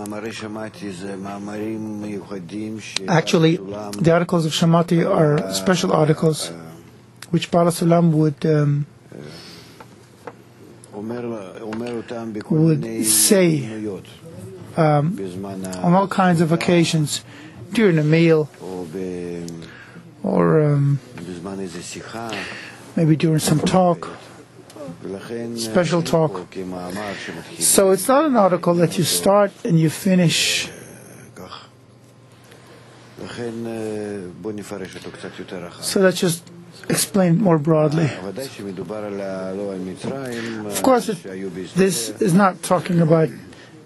Actually, the articles of Shamati are special articles which Bala Sulam would say on all kinds of occasions, during a meal or maybe during some talk, special talk. So it's not an article that you start and you finish. So let's just explain more broadly. Of course, this is not talking about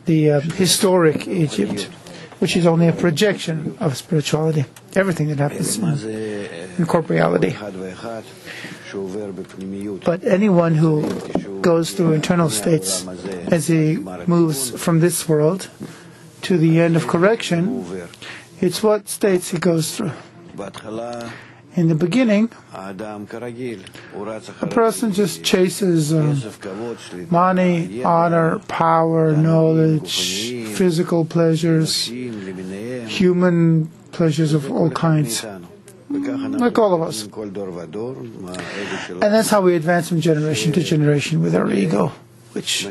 the historic Egypt, which is only a projection of spirituality, everything that happens in corporeality. But anyone who goes through internal states as he moves from this world to the end of correction, it's what states he goes through. In the beginning, a person just chases money, honor, power, knowledge, physical pleasures, human pleasures of all kinds, like all of us. And that's how we advance from generation to generation with our ego, which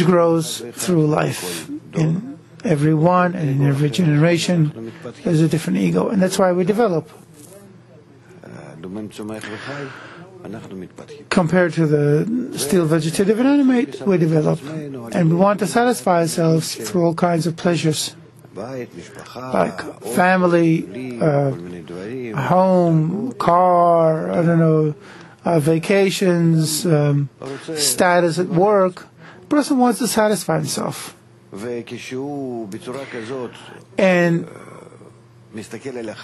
grows through life. In every one and in every generation, there's a different ego, and that's why we develop. Compared to the still vegetative and animate, we develop. And we want to satisfy ourselves through all kinds of pleasures, like family, home, car, vacations, status at work. The person wants to satisfy himself. And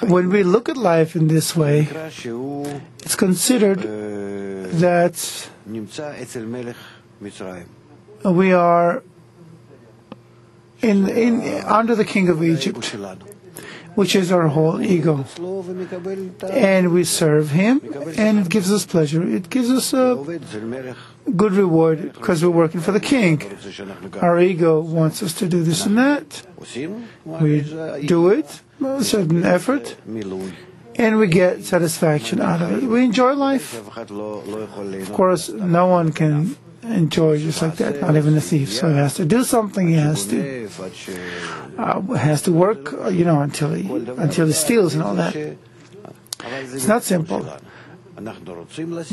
when we look at life in this way, it's considered that we are under the king of Egypt, which is our whole ego. And we serve him, and it gives us pleasure. It gives us a good reward because we're working for the king. Our ego wants us to do this and that. We do it, a certain effort, and we get satisfaction out of it. We enjoy life. Of course, no one can enjoy just like that, not even a thief. So he has to do something. He has to work, until he steals and all that. It's not simple,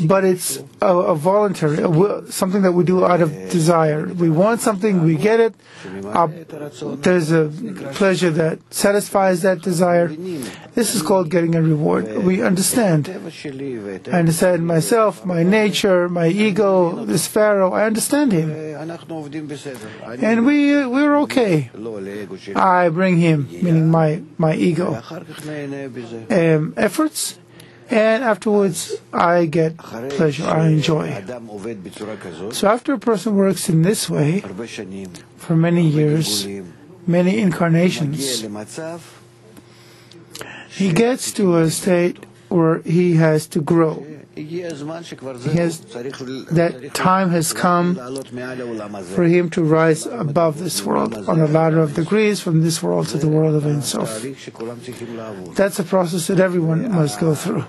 but it's a voluntary, something that we do out of desire. We want something, we get it. There's a pleasure that satisfies that desire. This is called getting a reward. We understand. I understand myself, my nature, my ego, this Pharaoh. I understand him, and we're okay. I bring him, meaning my ego, efforts. And afterwards, I get pleasure, I enjoy. So after a person works in this way for many years, many incarnations, he gets to a state where he has to grow. That time has come for him to rise above this world on a ladder of degrees from this world to the world of Ein Sof. That's a process that everyone must go through.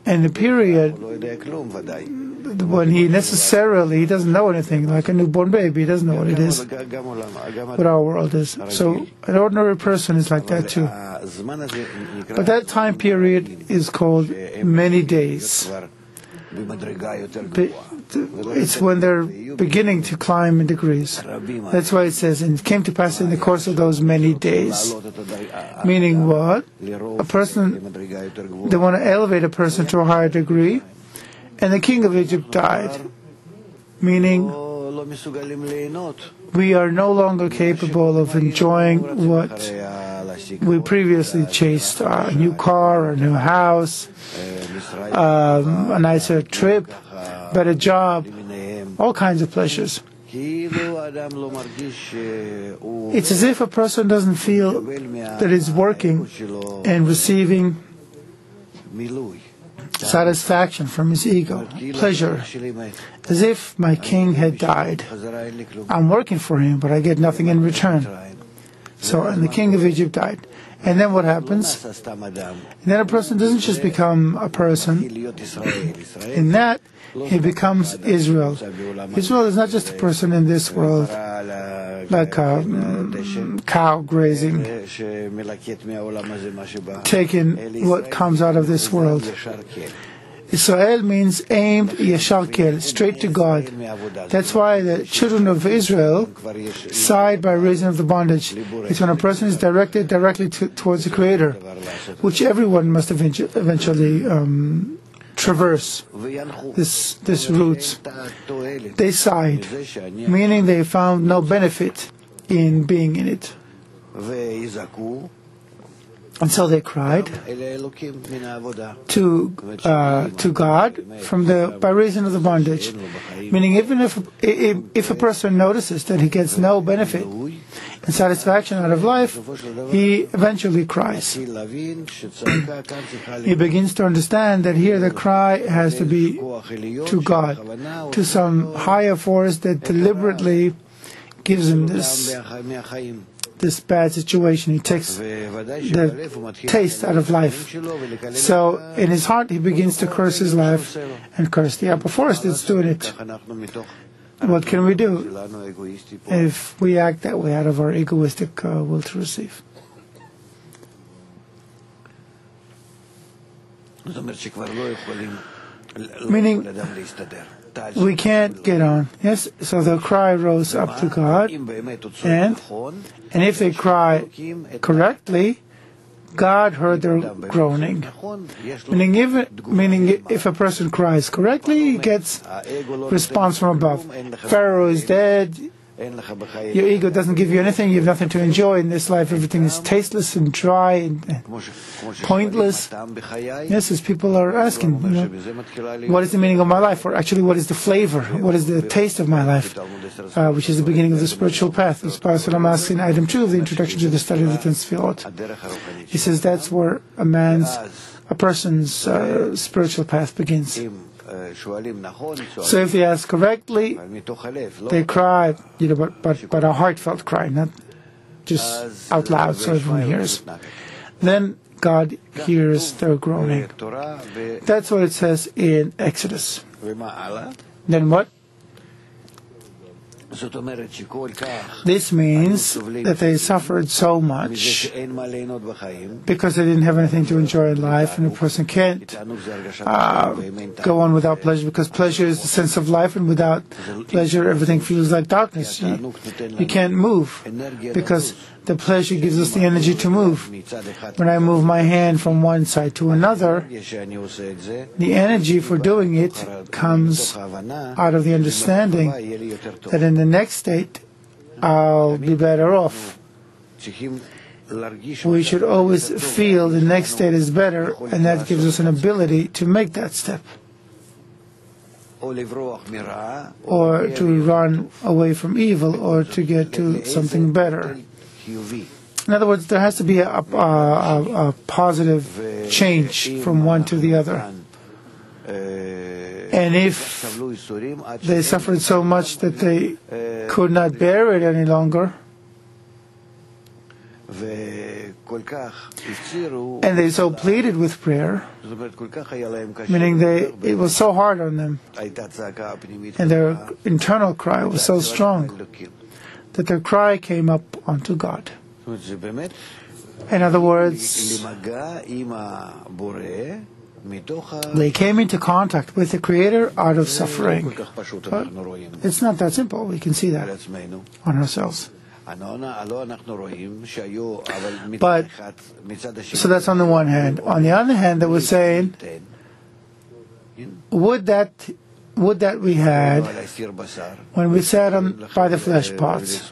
And the period when he doesn't know anything, like a newborn baby, he doesn't know what it is, what our world is. So an ordinary person is like that too. But that time period is called many days. It's when they're beginning to climb in degrees. That's why it says, and it came to pass in the course of those many days. Meaning what? They want to elevate a person to a higher degree, and the king of Egypt died. Meaning, we are no longer capable of enjoying what we previously chased, a new car, a new house, a nicer trip, better job, all kinds of pleasures. It's as if a person doesn't feel that he's working and receiving satisfaction from his ego, pleasure, as if my king had died. I'm working for him, but I get nothing in return. And the king of Egypt died. And then what happens? And then a person doesn't just become a person. In that, he becomes Israel. Israel is not just a person in this world, like a cow grazing, taking what comes out of this world. Exile means aimed, Yashar Kel, straight to God. That's why the children of Israel sighed by reason of the bondage. It's when a person is directed directly towards the Creator, which everyone must eventually traverse this route. They sighed, meaning they found no benefit in being in it. And so they cried to God by reason of the bondage. Meaning, even if a person notices that he gets no benefit and satisfaction out of life, he eventually cries. He begins to understand that here the cry has to be to God, to some higher force that deliberately gives him this bad situation. He takes the taste out of life. So in his heart he begins to curse his life and curse the upper force that's doing it. What can we do if we act that way out of our egoistic will to receive? Meaning, we can't get on. Yes, so the cry rose up to God, and if they cry correctly, God heard their groaning. Meaning, if a person cries correctly, he gets response from above. Pharaoh is dead. Your ego doesn't give you anything. You have nothing to enjoy in this life. Everything is tasteless and dry and pointless. Yes, as people are asking, what is the meaning of my life? Or actually, what is the flavor? What is the taste of my life? Which is the beginning of the spiritual path. As Pastor asks in item 2 of the introduction to the study of the 10 Sefirot. He says that's where a person's spiritual path begins. So if they ask correctly, they cry, but a heartfelt cry, not just out loud so everyone hears. Then God hears their groaning. That's what it says in Exodus. Then what? This means that they suffered so much because they didn't have anything to enjoy in life, and a person can't go on without pleasure, because pleasure is the sense of life, and without pleasure everything feels like darkness. You can't move because the pleasure gives us the energy to move. When I move my hand from one side to another, the energy for doing it comes out of the understanding that in the next state I'll be better off. We should always feel the next state is better, and that gives us an ability to make that step, or to run away from evil, or to get to something better. In other words, there has to be a positive change from one to the other. And if they suffered so much that they could not bear it any longer, and they so pleaded with prayer, meaning it was so hard on them, and their internal cry was so strong that their cry came up unto God. In other words, they came into contact with the Creator out of suffering. But it's not that simple. We can see that on ourselves. But, so that's on the one hand. On the other hand, they were saying, would that we had when we sat by the flesh pots,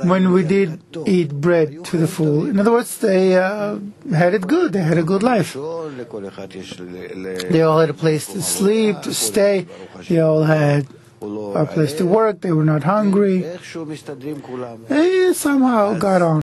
when we did eat bread to the full. In other words, they had it good. They had a good life. They all had a place to sleep, to stay. They all had a place to work. They were not hungry. They somehow got on.